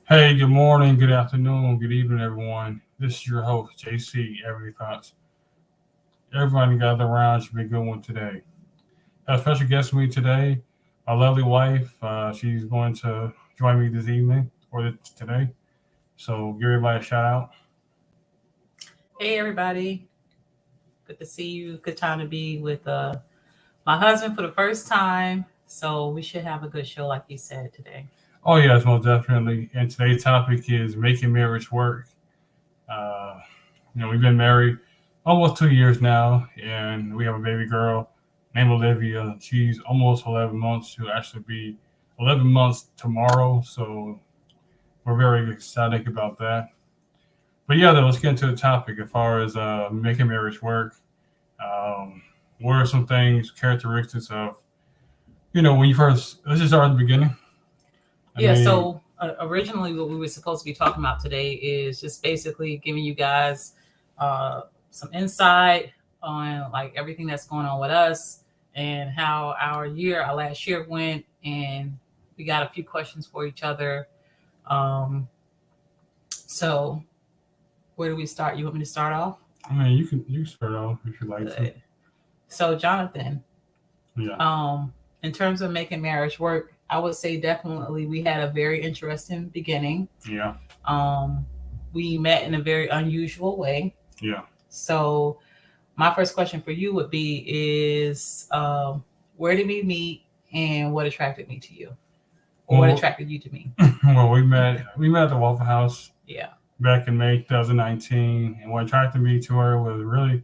Hey, good morning, good afternoon, good evening, everyone. This is your host, JC. Every Thoughts. Everybody gather around should be a good one today. Got a special guest with me today, my lovely wife. She's going to join me this evening or today. So give everybody a shout out. Hey everybody, good to see you. Good time to be with my husband for the first time. So we should have a good show, like you said today. Oh yes, most definitely. And today's topic is making marriage work. Uh, we've been married almost 2 years now, and we have a baby girl named Olivia. She's almost 11 months. She'll actually be 11 months tomorrow, so we're very ecstatic about that. But yeah, though, let's get into the topic as far as making marriage work. Um, what are some things, characteristics of, when you first, let's just start at the beginning. I Yeah. mean, Originally, what we were supposed to be talking about today is just basically giving you guys uh, some insight on like everything that's going on with us and how our last year went, and we got a few questions for each other. Um, so where do we start? You want me to start off? you can start off if you like to. Good. So, Jonathan, Yeah, um, in terms of making marriage work, I would say definitely we had a very interesting beginning. yeah, Um, we met in a very unusual way. yeah. So, my first question for you would be is where did we meet and what attracted me to you? Or what Well, attracted you to me? well, we met at the Waffle House Yeah. back in May 2019, and what attracted me to her was really,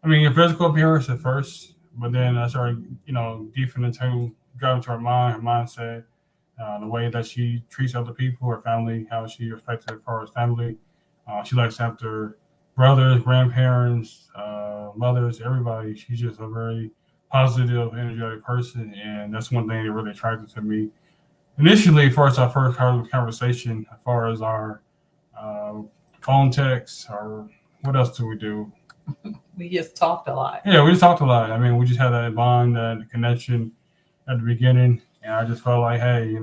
her physical appearance at first, but then I started, deepening into driving to her mind, her mindset, the way that she treats other people, her family, how she respects her for her family. She likes after brothers, grandparents, mothers, everybody. She's just a very positive, energetic person, and that's one thing that really attracted to me. Initially, first our first conversation, as far as our uh, phone texts, or what else do we do? We just talked a lot. Yeah, we just talked a lot. We just had that bond, that connection at the beginning, and I just felt like, hey,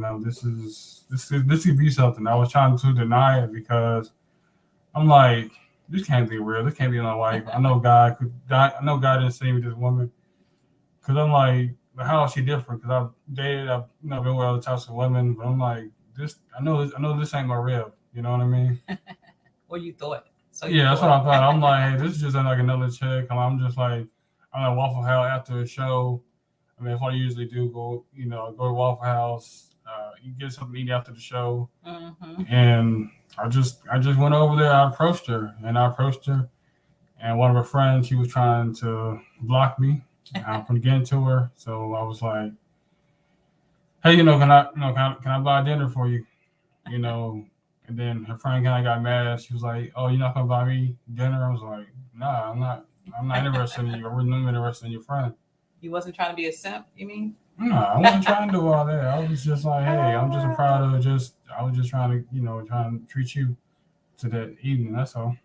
this could be something. I was trying to deny it because I'm like, this can't be real. This can't be my wife. I know God could. I know God didn't see me this woman because I'm like, how is she different? Because I've been with other types of women, but I'm like, this. I know this ain't my rib. You know what I mean? What you thought? So you Yeah, that's what I thought. thought. I'm like, hey, this is just like another chick. I'm just like, I'm at Waffle House after a show. That's what I usually do. Go to Waffle House. You get something to eat after the show, Mm-hmm. and I just went over there. I approached her, and one of her friends, she was trying to block me from getting to her. So I was like, hey, can I buy dinner for you? You know, and then her friend kind of got mad. She was like, oh, you're not gonna buy me dinner? I was like, nah, I'm not. I'm not interested in you. I'm really interested in your friend. You wasn't trying to be a simp, you mean? No, I wasn't trying to do all that. I was just like, hey, I'm just proud of just. I was just trying to, trying to treat you to that evening. That's all.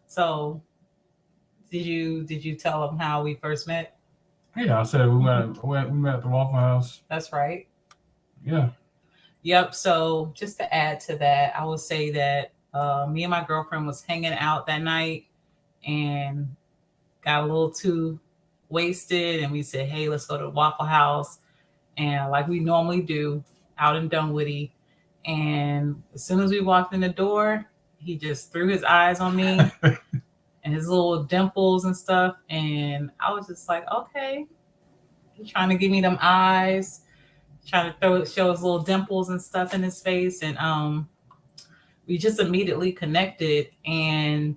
So did you tell them how we first met? Yeah, I said we met at the Waffle House. That's right. Yeah. Yep. So just to add to that, I would say that me and my girlfriend was hanging out that night and got a little too wasted, and we said, "Hey, let's go to the Waffle House," and like we normally do, out in Dunwoody. And as soon as we walked in the door, he just threw his eyes on me and his little dimples and stuff, and I was just like, "Okay." He trying to give me them eyes, trying to show his little dimples and stuff in his face, and we just immediately connected. And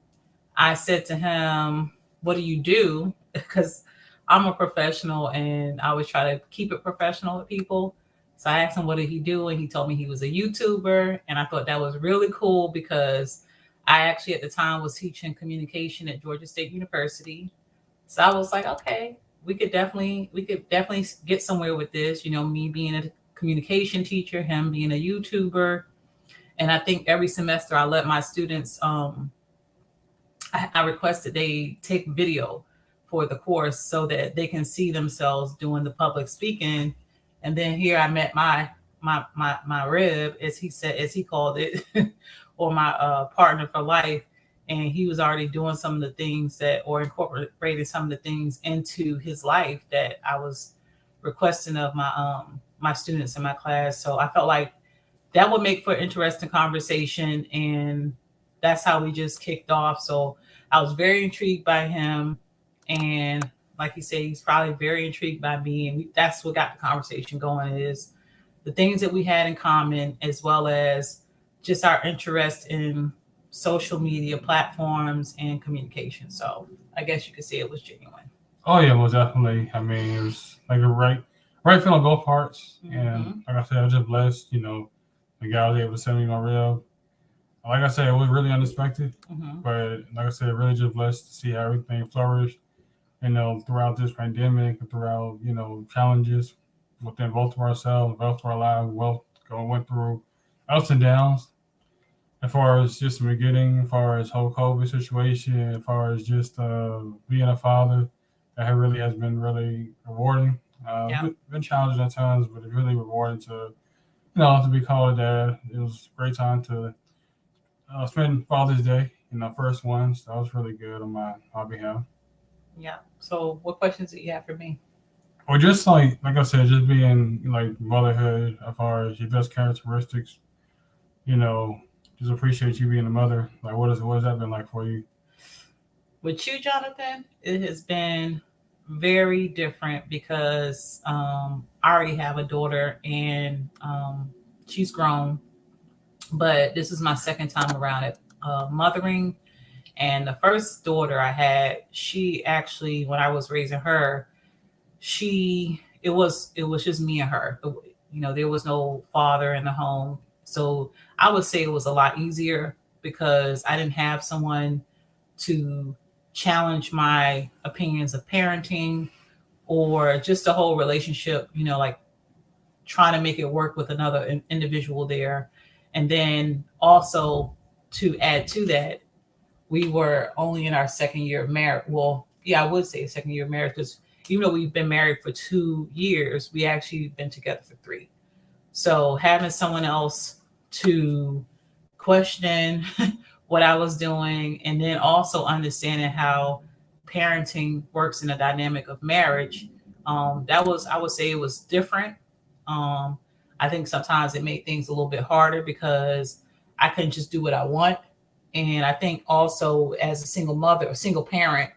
I said to him, "What do you do?" Because I'm a professional and I always try to keep it professional with people. So I asked him, what did he do? And he told me he was a YouTuber. And I thought that was really cool because I actually at the time was teaching communication at Georgia State University. So I was like, okay, we could definitely get somewhere with this. Me being a communication teacher, him being a YouTuber. And I think every semester I let my students I requested they take video for the course so that they can see themselves doing the public speaking. And then here I met my rib, as he said, as he called it, or my partner for life. And he was already doing some of the things that, or incorporating some of the things into his life that I was requesting of my students in my class. So I felt like that would make for interesting conversation, and that's how we just kicked off. So I was very intrigued by him, and like he said, he's probably very intrigued by me, and that's what got the conversation going, is the things that we had in common, as well as just our interest in social media platforms and communication. So I guess you could say it was genuine. Oh yeah, most definitely. I mean, it was like a right fit on both parts, and like I said, I was just blessed. The guy was able to send me my rib. Like I said, it was really unexpected, but like I said, really just blessed to see how everything flourished. Throughout this pandemic, and throughout challenges within both of ourselves, both of our lives, went through ups and downs. As far as just the beginning, as far as whole COVID situation, as far as just being a father, that really has been really rewarding. Been challenging at times, but it's really rewarding to be called a dad. It was a great time to spend Father's Day, first one. So that was really good on my behalf. Yeah. So what questions do you have for me? Or just like I said, just being like motherhood, as far as your best characteristics, just appreciate you being a mother. Like what has that been like for you? With you, Jonathan, it has been very different because I already have a daughter, and she's grown, but this is my second time around at mothering. And the first daughter I had, she actually, when I was raising her, it was just me and her. There was no father in the home. So I would say it was a lot easier because I didn't have someone to challenge my opinions of parenting, or just the whole relationship, like trying to make it work with another individual there. And then also, to add to that, we were only in our second year of marriage. Well, yeah, I would say second year of marriage, because even though we've been married for 2 years, we actually been together for 3. So having someone else to question what I was doing, and then also understanding how parenting works in the dynamic of marriage, I would say it was different. I think sometimes it made things a little bit harder because I couldn't just do what I want. And I think also, as a single mother or single parent,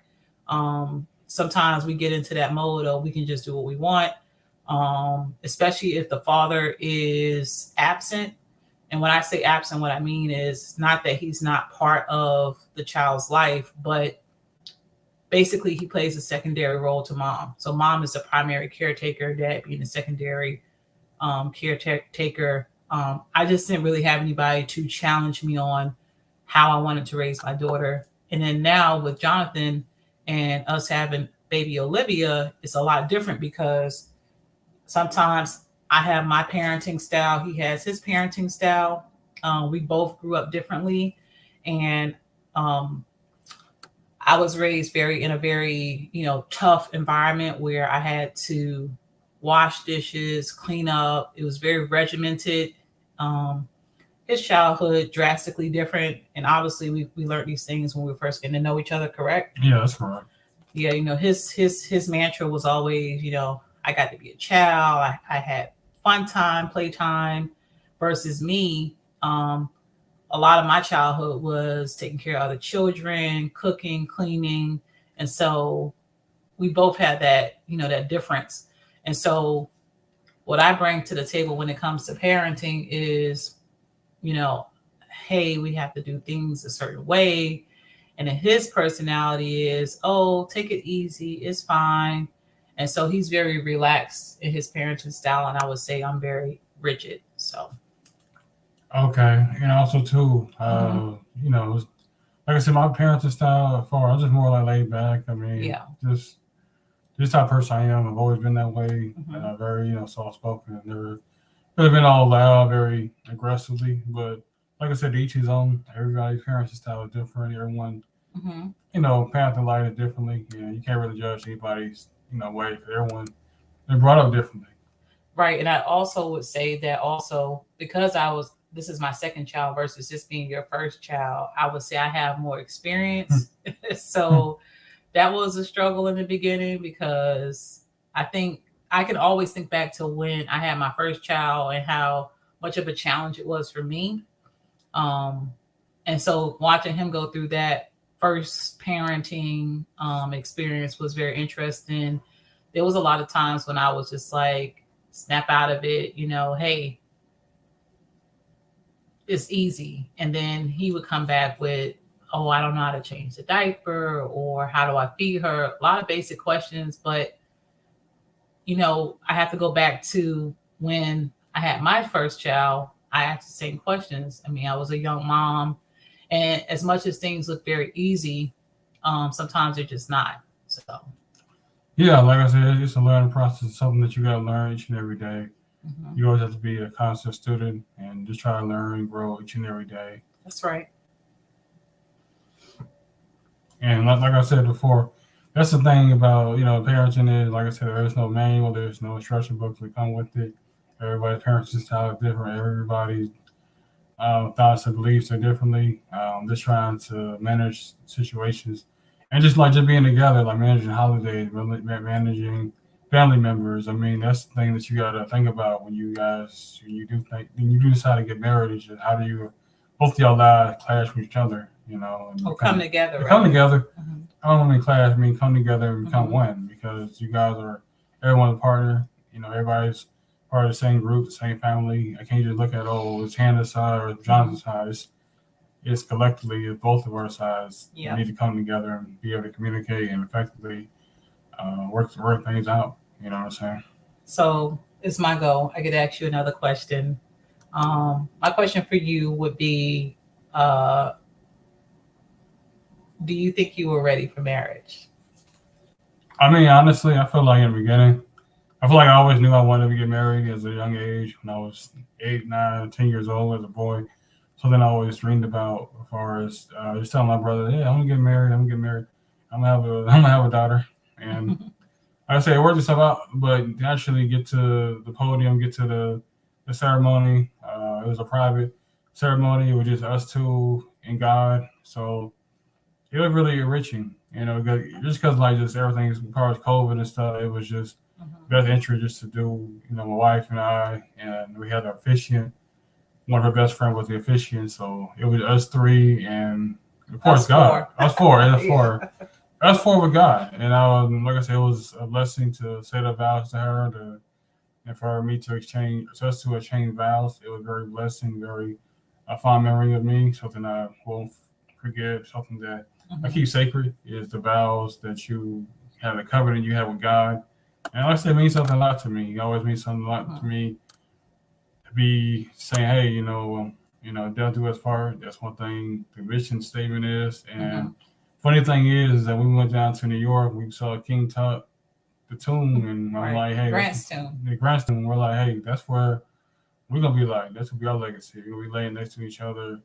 sometimes we get into that mode of we can just do what we want, especially if the father is absent. And when I say absent, what I mean is not that he's not part of the child's life, but basically he plays a secondary role to mom. So mom is the primary caretaker, dad being the secondary caretaker. I just didn't really have anybody to challenge me on how I wanted to raise my daughter. And then now with Jonathan and us having baby Olivia, it's a lot different because sometimes I have my parenting style, he has his parenting style. We both grew up differently, and I was raised in a very tough environment where I had to wash dishes, clean up. It was very regimented. His childhood drastically different, and obviously we learned these things when we were first getting to know each other. Correct? Yeah, that's correct. Yeah, his mantra was always, I got to be a child. I had fun time, playtime, versus me. A lot of my childhood was taking care of other children, cooking, cleaning, and so we both had that that difference. And so what I bring to the table when it comes to parenting is, hey, we have to do things a certain way. And then his personality is, oh, take it easy, it's fine. And so he's very relaxed in his parenting style, and I would say I'm very rigid. So okay, and also too, like I said, my parenting style far, I'm just more like laid back. I mean, just this type of person I am. I've always been that way. Very soft spoken. Never really been all loud, very aggressively. But like I said, each his own. Everybody's parenting style is different. Everyone parenting life is differently. You can't really judge anybody's way, because everyone they're brought up differently. Right. And I also would say that also because this is my second child versus this being your first child, I would say I have more experience. So that was a struggle in the beginning because I think I can always think back to when I had my first child and how much of a challenge it was for me. Um, and so watching him go through that first parenting experience was very interesting. There was a lot of times when I was just like, snap out of it, hey, it's easy. And then he would come back with, oh, I don't know how to change the diaper or how do I feed her? A lot of basic questions. But, I have to go back to when I had my first child. I asked the same questions. I mean, I was a young mom. And as much as things look very easy, sometimes they're just not. So, Yeah, like I said, it's a learning process. It's something that you got to learn each and every day. mhm, You always have to be a constant student and just try to learn and grow each and every day. that's right. And like I said before, that's the thing about parenting is, like I said, there's no manual, there's no instruction books that come with it. Everybody's parenting style is different. Everybody's thoughts and beliefs are differently. Just trying to manage situations and just being together, like managing holidays, managing family members. I mean, that's the thing that you got to think about when you do decide to get married. Is just how do you both of y'all lives clash with each other, and Oh, come together, come right? together. Mhm, I don't mean clash, I mean come together and become mhm, one because you guys are everyone's a partner. Everybody's part of the same group, the same family. I can't just look at it's Hannah's side or mhm. Jonathan's side. It's collectively it's both of our sides. We Yep. need to come together and be able to communicate and effectively work things out. You know what I'm saying? So it's my goal. I could ask you another question. My question for you would be, uh, do you think you were ready for marriage? I mean, honestly, I feel like in the beginning, I feel like I always knew I wanted to get married as a young age when I was 8, 9, 10 years old as a boy. Something I always dreamed about as far as just telling my brother, yeah, I'm gonna get married, I'm gonna get married. I'm gonna have a daughter. And like I say it worked itself out, but to actually get to the podium, get to the ceremony, it was a private ceremony. It was just us two and God. So it was really enriching, just because like just everything as far as COVID and stuff, it was just Mhm. best interest just to do, my wife and I, and we had an officiant. One of her best friend was the officiant, so it was us three, and of course Us God, four. us four, and Yeah. us four with God, and like I said, it was a blessing to say the vows to her, and for me to us to exchange vows. It was very blessing, very a fond memory of me, something I won't forget, something that I Mhm. keep sacred is the vows that you have, the covenant you have with God. And like I said, it means something a lot to me. It always means something a lot to Mhm. me to be saying, hey, they'll do us part. That's one thing the mission statement is. And Mhm. funny thing is that we went down to New York, we saw King Tut, the tomb, and I'm Right. like, hey, that's Grant's tomb. the Grandstone. We're like, hey, that's where we're gonna be like. That's gonna be our legacy. We're gonna be laying next to each other,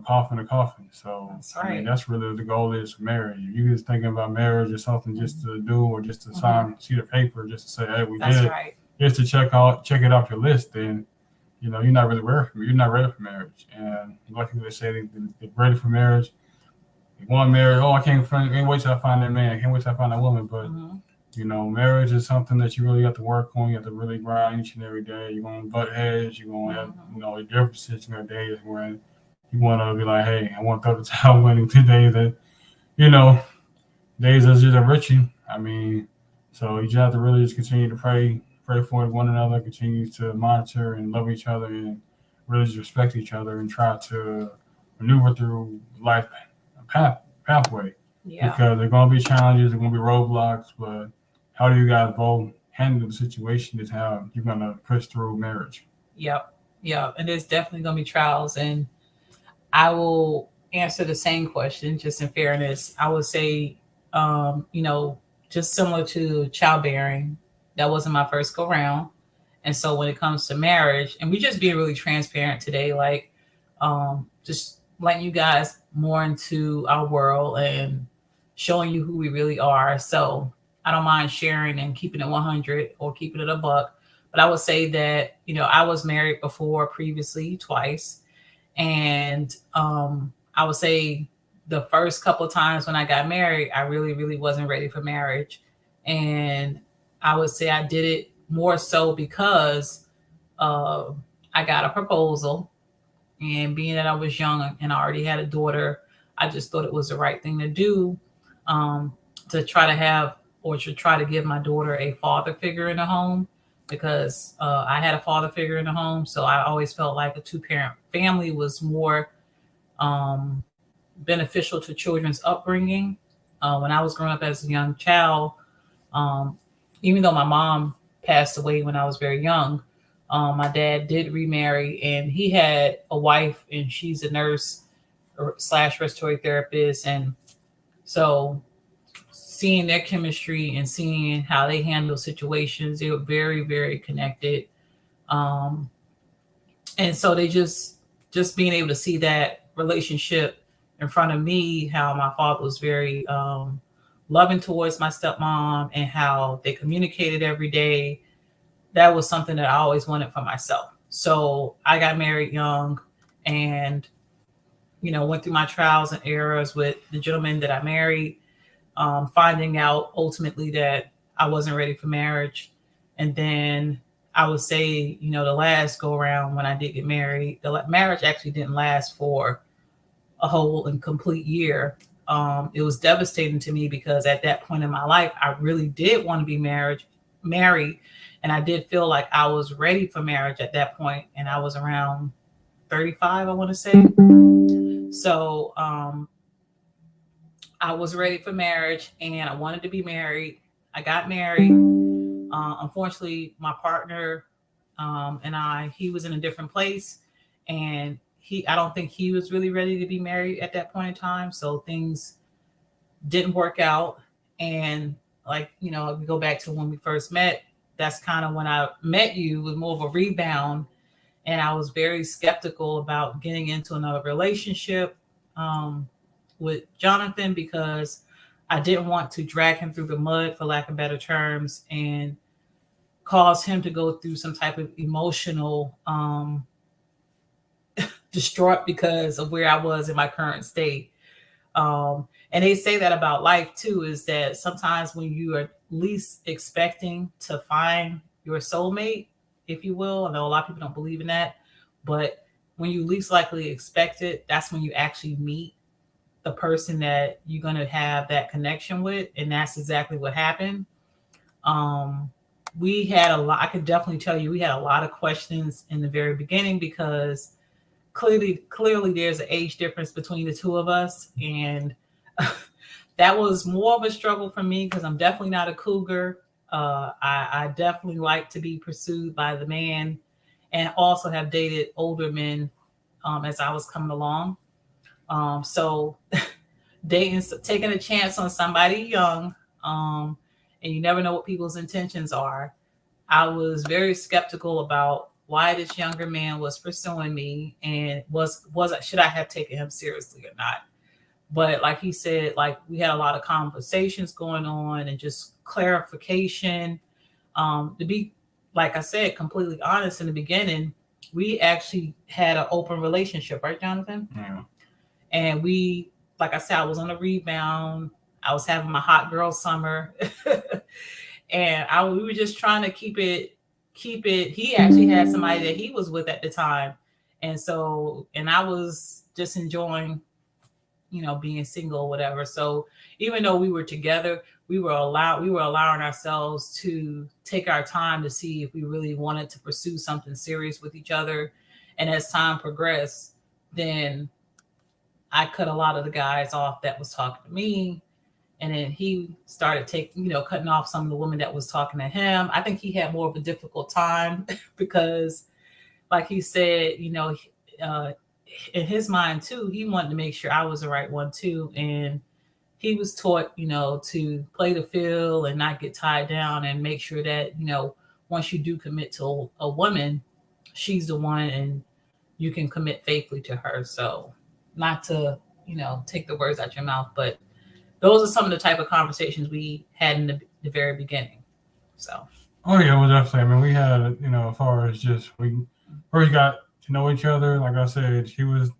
coffin to coffin. So That's I mean, right. that's really the goal is for marriage. If you just thinking about marriage or something just Mhm. to do or just to Mhm. sign sheet of paper, just to say, hey, we did That's it, right. just to check it off your list, then you're not really ready for you're not ready for marriage. And like they say, they're ready for marriage. They want marriage. Oh, can't wait till I find that man. I can't wait till I find that woman. But Mhm. marriage is something that you really have to work on. You have to really grind each and every day. You're going to butt heads. You're going to have, Mhm. differences in your days when you want to be like, hey, I want to throw the towel in today that, you know, days are just enriching. I mean, so you just have to really just continue to pray for one another, continue to monitor and love each other and really just respect each other and try to maneuver through life pathway Yeah. because there are going to be challenges, there are going to be roadblocks, but how do you guys both handle the situation is how you're going to push through marriage. Yep. Yep. And there's definitely gonna be trials, and I will answer the same question just in fairness. I would say, just similar to childbearing, that wasn't my first go round. And so when it comes to marriage, and we just being really transparent today, like just letting you guys more into our world and showing you who we really are. So I don't mind sharing and keeping it 100 or keeping it a buck. But I would say that, I was married before previously twice. And I would say the first couple of times when I got married, I really, really wasn't ready for marriage. And I would say I did it more so because uh, I got a proposal. And being that I was young and I already had a daughter, I just thought it was the right thing to do, um, to try to have or to try to give my daughter a father figure in the home, because I had a father figure in the home. So I always felt like a two-parent family was more um, beneficial to children's upbringing. When I was growing up as a young child, um, even though my mom passed away when I was very young, my dad did remarry, and he had a wife, and she's a nurse slash respiratory therapist. And so seeing their chemistry and seeing how they handle situations, they were very, very connected. Um, and so they just being able to see that relationship in front of me, how my father was very loving towards my stepmom and how they communicated every day, that was something that I always wanted for myself. So I got married young, and went through my trials and errors with the gentleman that I married, finding out ultimately that I wasn't ready for marriage. And then I would say, the last go around when I did get married, the marriage actually didn't last for a whole and complete year. It was devastating to me because at that point in my life, I really did want to be married. And I did feel like I was ready for marriage at that point. And I was around 35, I want to say. So I was ready for marriage and I wanted to be married. I got married. Unfortunately, my partner and he was in a different place, and I don't think he was really ready to be married at that point in time. So things didn't work out. And if we go back to when we first met, that's kind of when I met you, with more of a rebound. And I was very skeptical about getting into another relationship with Jonathan, because I didn't want to drag him through the mud, for lack of better terms, and cause him to go through some type of emotional distraught because of where I was in my current state. And they say that about life too, is that sometimes when you are least expecting to find your soulmate, if you will, I know a lot of people don't believe in that, but when you least likely expect it, that's when you actually meet the person that you're going to have that connection with. And that's exactly what happened. We had a lot, I could definitely tell you, we had a lot of questions in the very beginning, because clearly there's an age difference between the two of us. And that was more of a struggle for me, because I'm definitely not a cougar. I definitely like to be pursued by the man, and also have dated older men as I was coming along. So taking a chance on somebody young, and you never know what people's intentions are. I was very skeptical about why this younger man was pursuing me, and should I have taken him seriously or not? But like he said, like, we had a lot of conversations going on and just clarification. To be, like I said, completely honest, in the beginning, we actually had an open relationship, right, Jonathan? Yeah. And like I said, I was on a rebound. I was having my hot girl summer. And we were just trying to keep it. He actually had somebody that he was with at the time. And I was just enjoying, being single or whatever. So even though we were together, we were allowing ourselves to take our time to see if we really wanted to pursue something serious with each other. And as time progressed, then I cut a lot of the guys off that was talking to me. And then he started cutting off some of the women that was talking to him. I think he had more of a difficult time because, like he said, in his mind too, he wanted to make sure I was the right one too. And he was taught, to play the field and not get tied down, and make sure that, once you do commit to a woman, she's the one and you can commit faithfully to her. So not to, take the words out your mouth, but those are some of the type of conversations we had in the very beginning. So Oh yeah, well definitely. I mean, we had as far as just we first got to know each other. Like I said, she was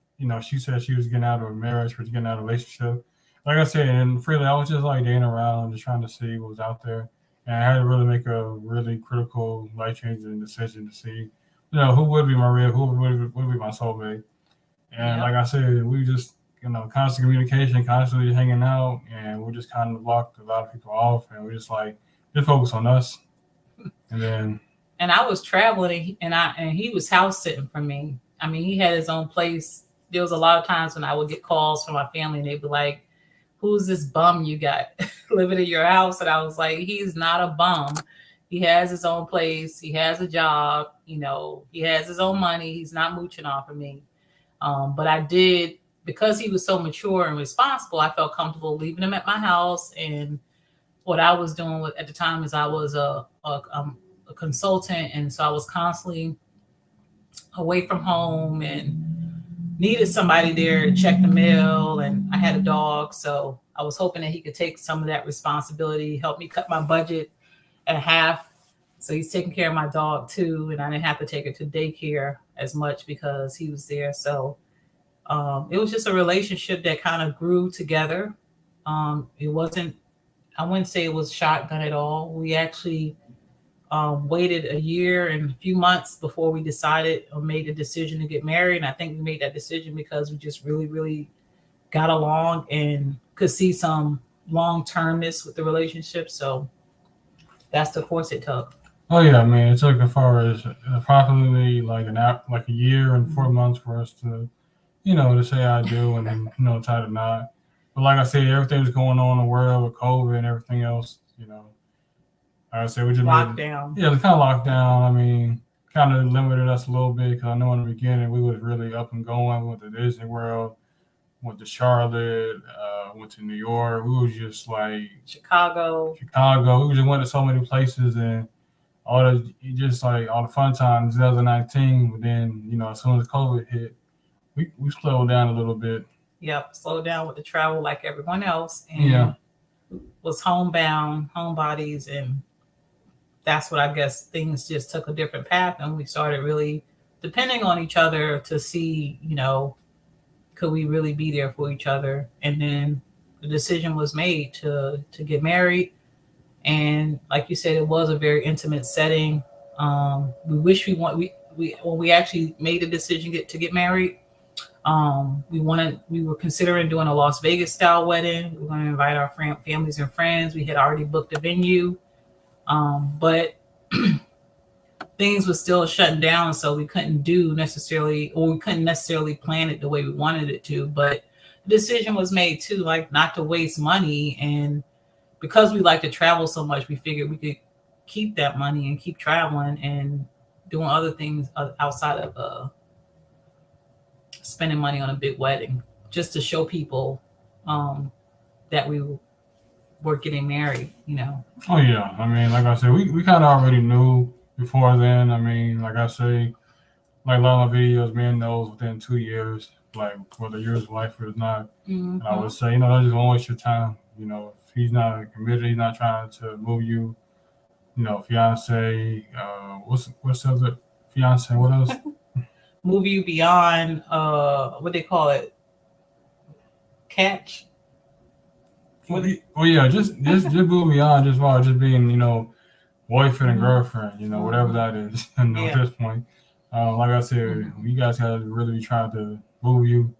she said she was getting out of a marriage, was getting out of a relationship. Like I said, and freely, I was just like dating around, just trying to see what was out there, and I had to really make a really critical, life changing decision to see, who would be my real, who would be my soulmate. And like Yep. I said, we just constant communication, constantly hanging out, and we just kind of blocked a lot of people off, and we just like just focus on us, and then. And I was traveling, and he was house sitting for me. I mean, he had his own place. There was a lot of times when I would get calls from my family, and they'd be like, "Who's this bum you got living in your house?" And I was like, "He's not a bum. He has his own place. He has a job. He has his own money. He's not mooching off of me." But I did, because he was so mature and responsible, I felt comfortable leaving him at my house. And what I was doing at the time is I was a consultant, and so I was constantly away from home and needed somebody there to check the mail. And I had a dog, so I was hoping that he could take some of that responsibility, help me cut my budget at half. So he's taking care of my dog too, and I didn't have to take her to daycare as much because he was there. So it was just a relationship that kind of grew together. It wasn't, I wouldn't say it was shotgun at all. We actually waited a year and a few months before we decided or made the decision to get married. And I think we made that decision because we just really, really got along and could see some long termness with the relationship. So that's the course it took. Oh yeah, man. It took as far as approximately like like a year and 4 months for us to, to say I do and then, tie the knot. But like I said, everything was going on in the world with COVID and everything else, like I said, we just made it, Lockdown. yeah, it kind of locked down. I mean, kind of limited us a little bit because I know in the beginning we was really up and going with the Disney World, went to Charlotte, went to New York. We was just like Chicago. Chicago. We just went to so many places and all the just like all the fun times in 2019. But then as soon as COVID hit, we slowed down a little bit. Yep. Slowed down with the travel like everyone else, Yeah. and was homebound, homebodies. And that's what I guess things just took a different path. And we started really depending on each other to see, could we really be there for each other? And then the decision was made to get married. And like you said, it was a very intimate setting. We wish we when we actually made the decision to get married. We were considering doing a Las Vegas style wedding. We were going to invite our families and friends. We had already booked a venue, but things were still shutting down, so we couldn't do necessarily, or we couldn't necessarily plan it the way we wanted it to. But the decision was made too, like not to waste money, and because we like to travel so much, we figured we could keep that money and keep traveling and doing other things outside of spending money on a big wedding, just to show people that we were getting married. Oh yeah. I mean, like I said, we kind of already knew before then. I mean, like I say, like a lot of my videos, man knows within 2 years, like whether yours is life or not. And I Mm-hmm. would say, don't just won't waste your time. If he's not committed, he's not trying to move you. Fiance. What's the other fiance? What else? Move you beyond what they call it, catch. What? Well, yeah, just move beyond just far just being boyfriend and Mm-hmm. girlfriend. Whatever that is. At Yeah. this point, like I said, Mm-hmm. you guys gotta really be trying to move you.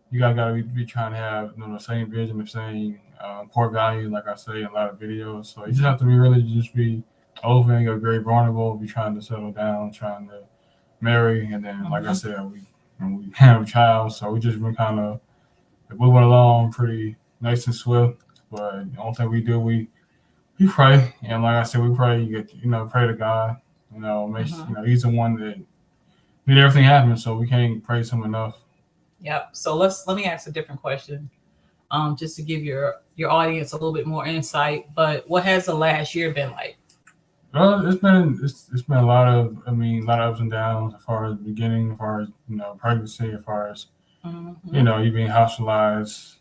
You guys gotta be trying to have the same vision, the same core value. Like I say in a lot of videos, so you just have to be really just be open, get very vulnerable, be trying to settle down, trying to marry, and then like I Mm-hmm. said, we have a child, so we just been kind of moving along pretty nice and swift. But the only thing we do, we pray, and like I said, we pray. You get pray to God. Makes Mm-hmm. He's the one that made everything happen, so we can't praise Him enough. Yep. So let me ask a different question, just to give your audience a little bit more insight. But what has the last year been like? Well, it's been a lot of a lot of ups and downs as far as the beginning, as far as pregnancy, as far as Mm-hmm. you being hospitalized.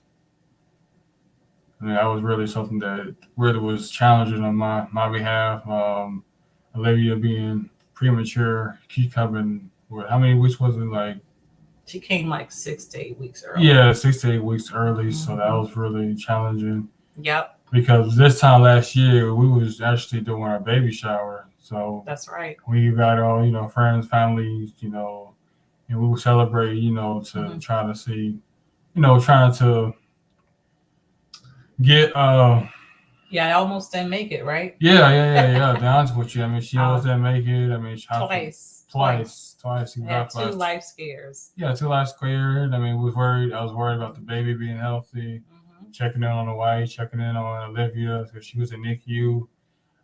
I mean, that was really something that really was challenging on my behalf. Olivia being premature. She coming. How many weeks was it? Like she came like 6 to 8 weeks early. Yeah, 6 to 8 weeks early. So that was really challenging. Yep. Because this time last year we was actually doing our baby shower. So that's right. We got all friends, families, and we would celebrate, to try to see, trying to get yeah, I almost didn't make it, right? Yeah. To be honest with you, I mean, she almost didn't make it. I mean, twice. Twice. I had 2 life scares. Yeah, 2 life scares. I mean, I was worried about the baby being healthy, checking in on the wife, checking in on Olivia because she was in NICU.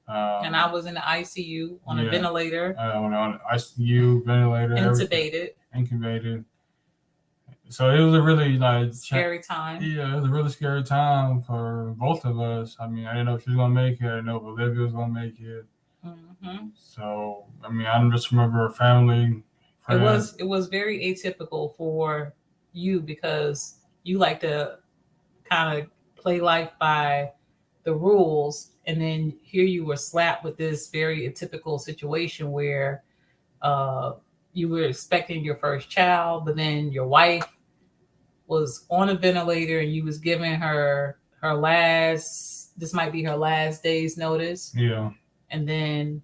And I was in the ICU on a ventilator. On an ICU ventilator. Incubated. So it was a really scary time. Yeah, it was a really scary time for both of us. I mean, I didn't know if she was gonna make it. I didn't know if Olivia was gonna make it. So I mean, I just remember her family. Friends. It was very atypical for you because you like to kind of play life by the rules, and then here you were slapped with this very atypical situation where you were expecting your first child, but then your wife was on a ventilator and you was giving her this might be her last day's notice. Yeah. And then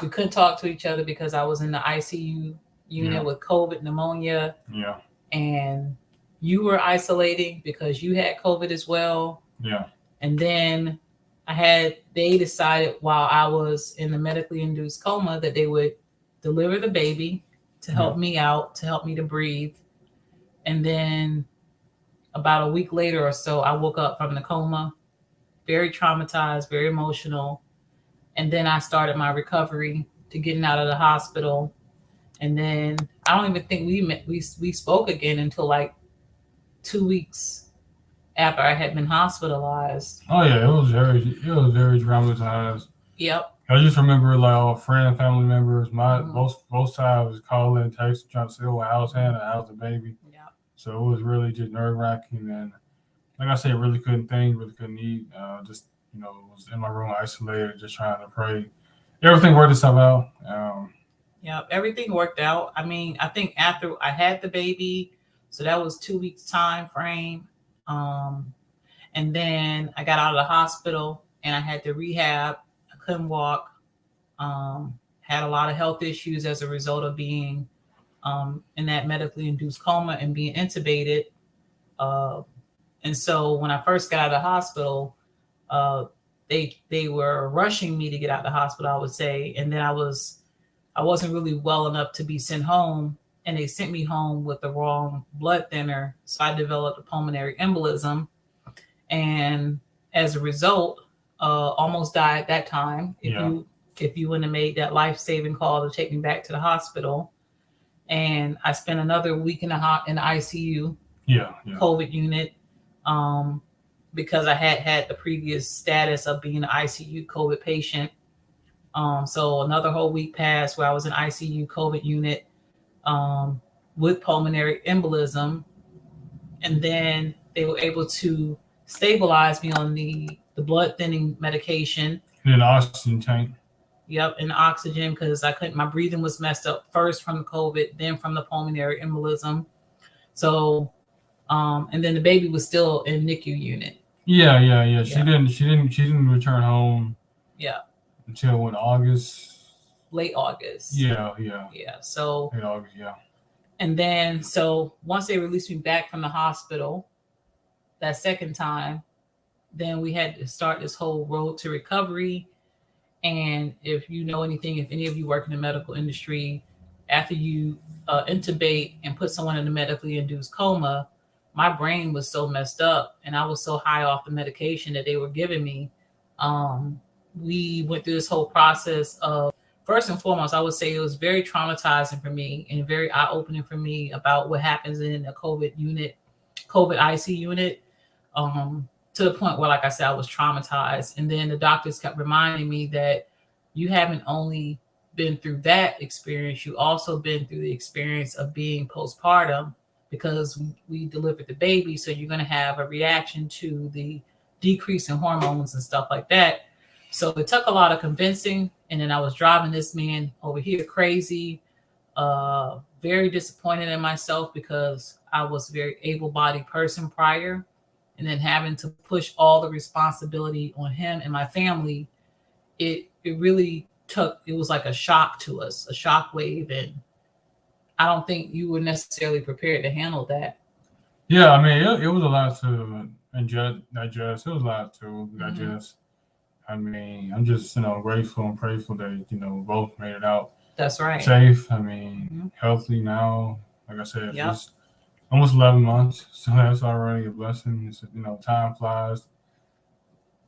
we couldn't talk to each other because I was in the ICU unit with COVID pneumonia. Yeah. And you were isolating because you had COVID as well. Yeah. And then they decided while I was in the medically induced coma that they would deliver the baby to help me out, to help me to breathe. And then about a week later or so, I woke up from the coma, very traumatized, very emotional. And then I started my recovery to getting out of the hospital. And then I don't even think we spoke again until like 2 weeks after I had been hospitalized. Oh yeah, it was very traumatized. Yep. I just remember like all friends, family members, both sides was calling, texting, trying to see what how's Hannah, how's the baby. Yeah. So it was really just nerve wracking, and like I said, really couldn't think, really couldn't eat. Just was in my room isolated, just trying to pray. Everything worked itself out. Yeah, everything worked out. I mean, I think after I had the baby, so that was 2 weeks time frame. And then I got out of the hospital and I had to rehab. I couldn't walk. Had a lot of health issues as a result of being in that medically induced coma and being intubated. And so when I first got out of the hospital, they were rushing me to get out of the hospital, I would say. And then I wasn't really well enough to be sent home. And they sent me home with the wrong blood thinner. So I developed a pulmonary embolism. And as a result, almost died at that time. If you wouldn't have made that life-saving call to take me back to the hospital. And I spent another week in the ICU, COVID unit, because I had the previous status of being an ICU COVID patient. So another whole week passed where I was in ICU COVID unit with pulmonary embolism. And then they were able to stabilize me on the blood thinning medication. And oxygen tank. Yep, and oxygen because my breathing was messed up first from the COVID, then from the pulmonary embolism. So, and then the baby was still in NICU unit. Yeah. She didn't return home. Yeah. Until when August? Late August. Yeah. So late August, yeah. And then so once they released me back from the hospital, that second time, then we had to start this whole road to recovery. And if you know anything, if any of you work in the medical industry, after you intubate and put someone in a medically induced coma, my brain was so messed up and I was so high off the medication that they were giving me. We went through this whole process of, first and foremost, I would say it was very traumatizing for me and very eye-opening for me about what happens in a COVID IC unit, to the point where, like I said, I was traumatized. And then the doctors kept reminding me that you haven't only been through that experience, you also been through the experience of being postpartum because we delivered the baby. So you're going to have a reaction to the decrease in hormones and stuff like that. So it took a lot of convincing And then I was driving this man over here crazy, very disappointed in myself because I was a very able-bodied person prior. And then having to push all the responsibility on him and my family, it really it was like a shock to us, a shock wave. And I don't think you were necessarily prepared to handle that. Yeah, I mean, it was a lot to digest. It was a lot to digest. I mean, I'm just, grateful and grateful that, we both made it out That's right. safe. I mean, healthy now. Like I said, Yep. it's almost 11 months. So that's already a blessing. It's, time flies.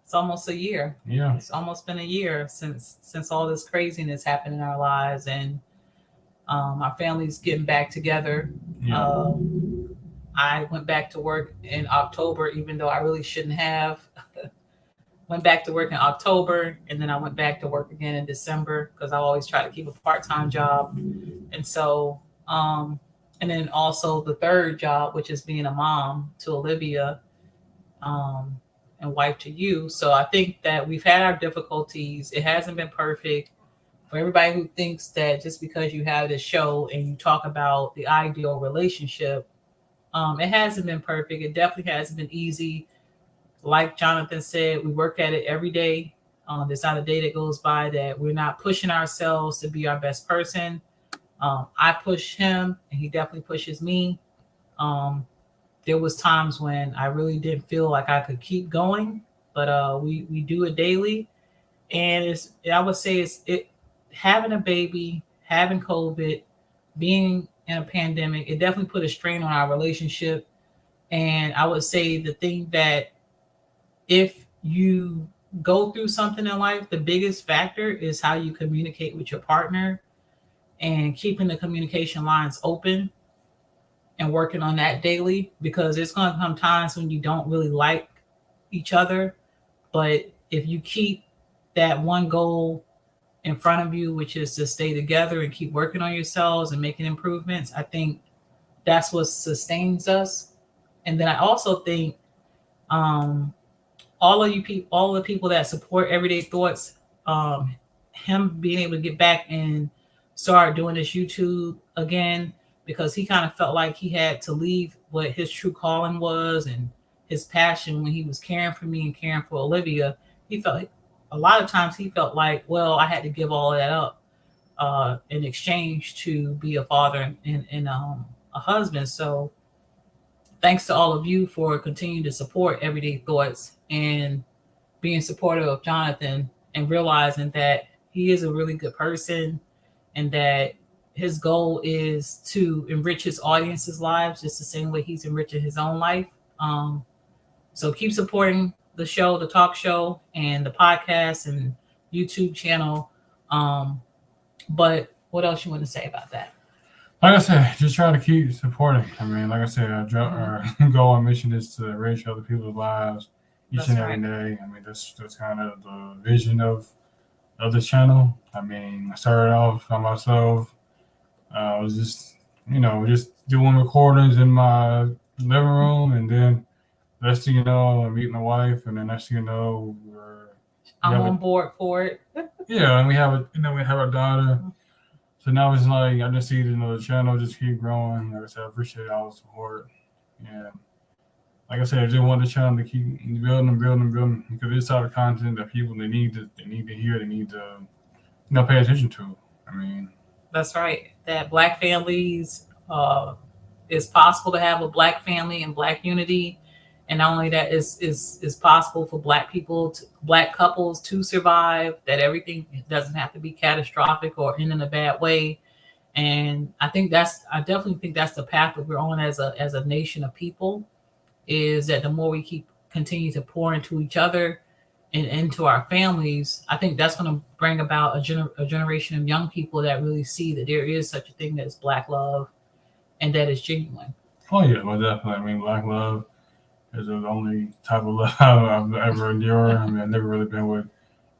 It's almost a year. Yeah. It's almost been a year since all this craziness happened in our lives, and our family's getting back together. Yeah. I went back to work in October, even though I really shouldn't have. Went back to work in October, and then I went back to work again in December because I always try to keep a part-time job. And so, and then also the third job, which is being a mom to Olivia, and wife to you. So I think that we've had our difficulties. It hasn't been perfect. For everybody who thinks that just because you have this show and you talk about the ideal relationship, it hasn't been perfect. It definitely hasn't been easy. Like Jonathan said, we work at it every day. There's not a day that goes by that we're not pushing ourselves to be our best person. I push him, and he definitely pushes me. There was times when I really didn't feel like I could keep going, but we do it daily. And I would say it having a baby, having COVID, being in a pandemic, it definitely put a strain on our relationship. And I would say the thing that if you go through something in life, the biggest factor is how you communicate with your partner and keeping the communication lines open and working on that daily, because there's going to come times when you don't really like each other. But if you keep that one goal in front of you, which is to stay together and keep working on yourselves and making improvements, I think that's what sustains us. And then I also think all of the people that support Everyday Thoughts, him being able to get back and start doing this YouTube again, because he kind of felt like he had to leave what his true calling was and his passion when he was caring for me and caring for Olivia. He felt a lot of times he felt like, well, I had to give all of that up in exchange to be a father and a husband. So thanks to all of you for continuing to support Everyday Thoughts and being supportive of Jonathan and realizing that he is a really good person and that his goal is to enrich his audience's lives just the same way he's enriching his own life. So keep supporting the show, the talk show, and the podcast and YouTube channel. But what else you want to say about that? Like I said, just try to keep supporting. I mean, like I said, our goal and mission is to enrich other people's lives each and every day. I mean, that's kind of the vision of the channel. I mean, I started off by myself. I was just doing recordings in my living room, and then next thing you know, I meet my wife, and then next thing you know, I'm on board for it. Yeah, and we have our daughter. So now it's like I just see the channel just keep growing. Like I said, I appreciate all the support, and like I said, I just want the channel to keep building because it's all the content that people they need to hear, they need to pay attention to. I mean, that's right. That Black families, it's possible to have a Black family and Black unity, and not only that, is possible for Black people, Black couples to survive. That everything doesn't have to be catastrophic or end in a bad way. And I definitely think that's the path that we're on as a nation of people. Is that the more we continue to pour into each other and into our families, I think that's going to bring about a generation of young people that really see that there is such a thing as Black love and that is genuine. Oh yeah, well definitely. I mean, Black love is the only type of love I've ever endured. I mean, I've never really been with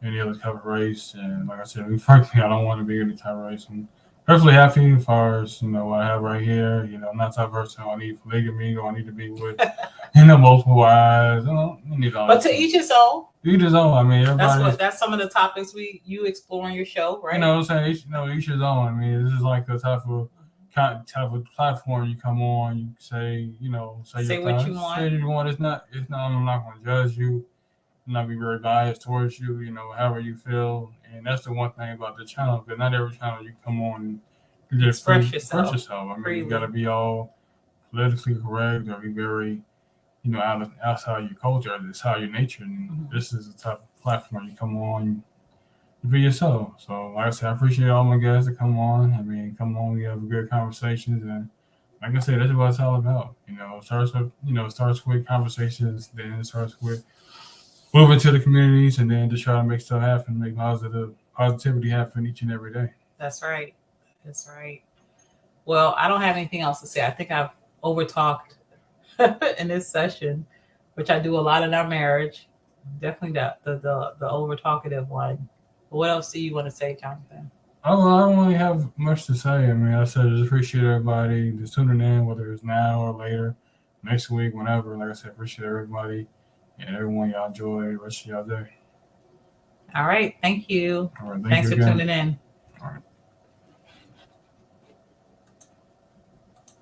any other type of race, and like I said, frankly, I don't want to be any type of race. I'm perfectly happy as far as what I have right here. I'm not the type of person I need polygamy or I need to be with multiple wives. I don't need all but to each his own. each his own. I mean, everybody. That's some of the topics you explore on your show, right? You know what I'm saying? Each his own. I mean, this is like a type of platform you come on. You say, say your what thoughts. you want. Say what you want. It's not. I'm not going to judge you. I'm not be very biased towards you. However you feel. And that's the one thing about the channel, because not every channel you come on, you just express yourself. I mean, you got to be all politically correct or be very, outside your culture, outside your nature. And this is the type of platform you come on. Be yourself. So, like I said, I appreciate all my guys that come on. I mean, come on, we have good conversations, and like I said, that's what it's all about. It starts with conversations, then it starts with moving to the communities, and then just try to make stuff happen, make positivity happen each and every day. That's right. That's right. Well, I don't have anything else to say. I think I've overtalked in this session, which I do a lot in our marriage. Definitely the over talkative one. What else do you want to say, Jonathan? Oh, I don't really have much to say. I mean, I said I just appreciate everybody just tuning in, whether it's now or later, next week, whenever. Like I said, appreciate everybody and everyone. Y'all enjoy the rest of y'all day. All right. Thank you. All right. Thanks for tuning in.